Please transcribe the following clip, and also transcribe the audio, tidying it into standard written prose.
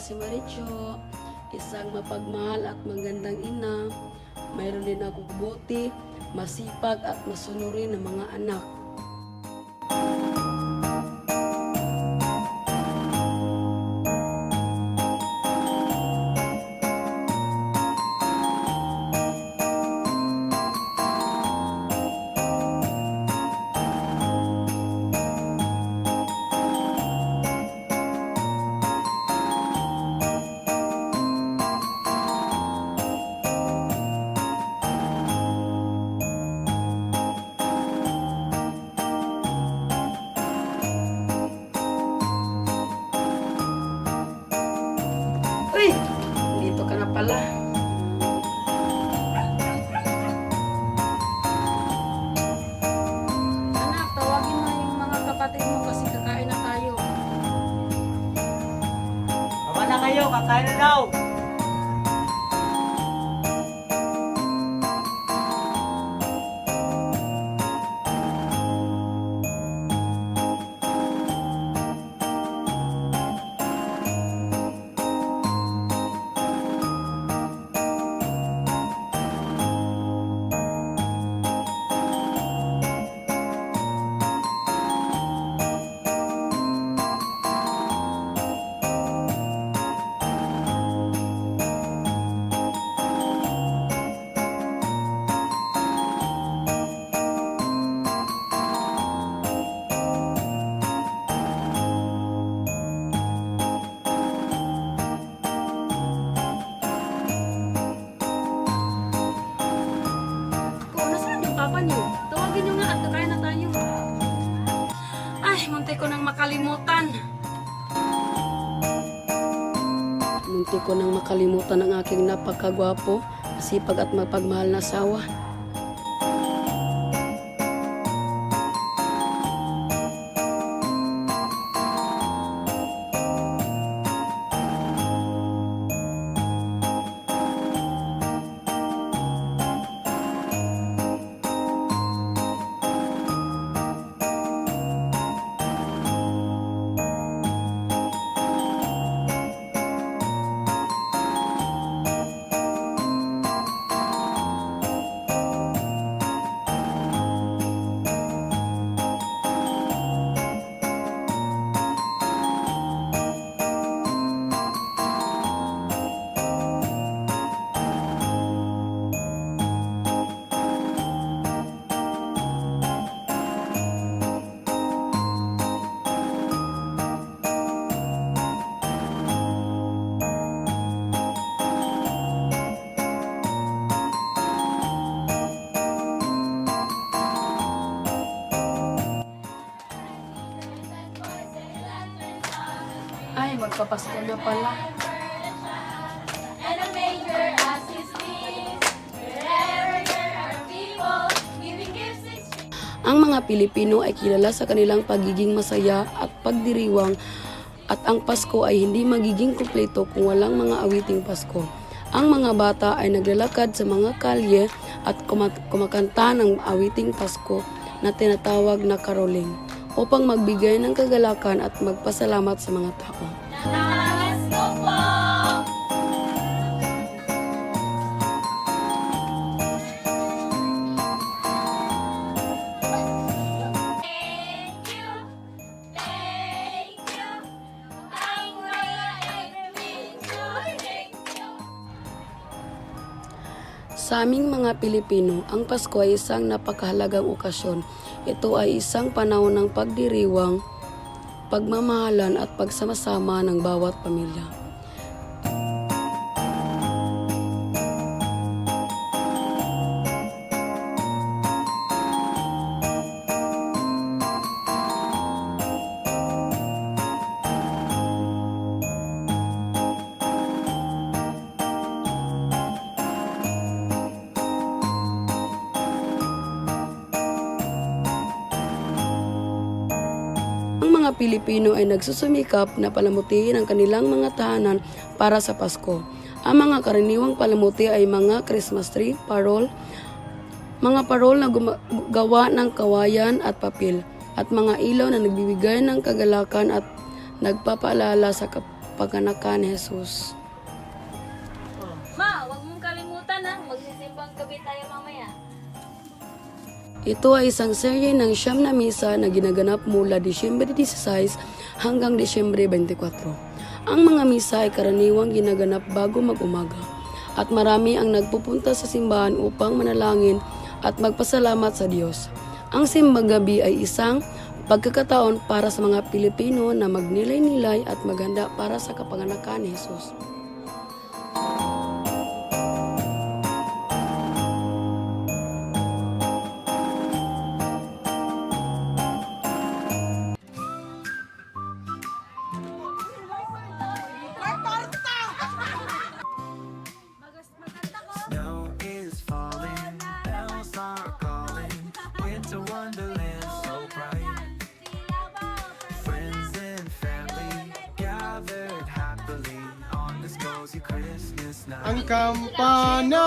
si Maricho, isang mapagmahal at magandang ina. Mayroon din akong buti, masipag at masunurin ng mga anak. Uy! Dito ka na pala. Anak, tawagin mo yung mga kapatid mo kasi kakain na tayo. Baba na kayo, kakain na daw. Kung nasaan yung papa niyo? Tawagin niyo nga at kakain na tayo. Ay, munti ko nang makalimutan. Munti ko nang makalimutan ang aking napakagwapo, masipag at mapagmahal na asawa. Ay, magpapasko na pala. And a major as his needs, wherever there are people giving gifts exchange. Ang mga Pilipino ay kilala sa kanilang pagiging masaya at pagdiriwang at ang Pasko ay hindi magiging kumpleto kung walang mga awiting Pasko. Ang mga bata ay naglalakad sa mga kalye at kumakanta ng awiting Pasko na tinatawag na caroling upang magbigay ng kagalakan at magpasalamat sa mga tao. Let's go po! Thank you, ang mga picture, thank you. Sa aming mga Pilipino, ang Pasko ay isang napakahalagang okasyon. Ito ay isang panahon ng pagdiriwang, pagmamahalan at pagsama-sama ng bawat pamilya. Ang mga Pilipino ay nagsusumikap na palamutiin ang kanilang mga tahanan para sa Pasko. Ang mga karaniwang palamuti ay mga Christmas tree, mga parol na gawa ng kawayan at papel, at mga ilaw na nagbibigay ng kagalakan at nagpapaalala sa kapanganakan ni Jesus. Ma, wag mong kalimutan ha. Magsisimbang gabi tayo mamaya. Ito ay isang serye ng siyam na misa na ginaganap mula Disyembre 16 hanggang Disyembre 24. Ang mga misa ay karaniwang ginaganap bago mag-umaga at marami ang nagpupunta sa simbahan upang manalangin at magpasalamat sa Diyos. Ang simbang gabi ay isang pagkakataon para sa mga Pilipino na magnilay-nilay at maghanda para sa kapanganakan ni Jesus. Snow is falling, bells are calling, winter wonderland so bright. Friends and family gathered happily on this cozy Christmas night. Ang kampana,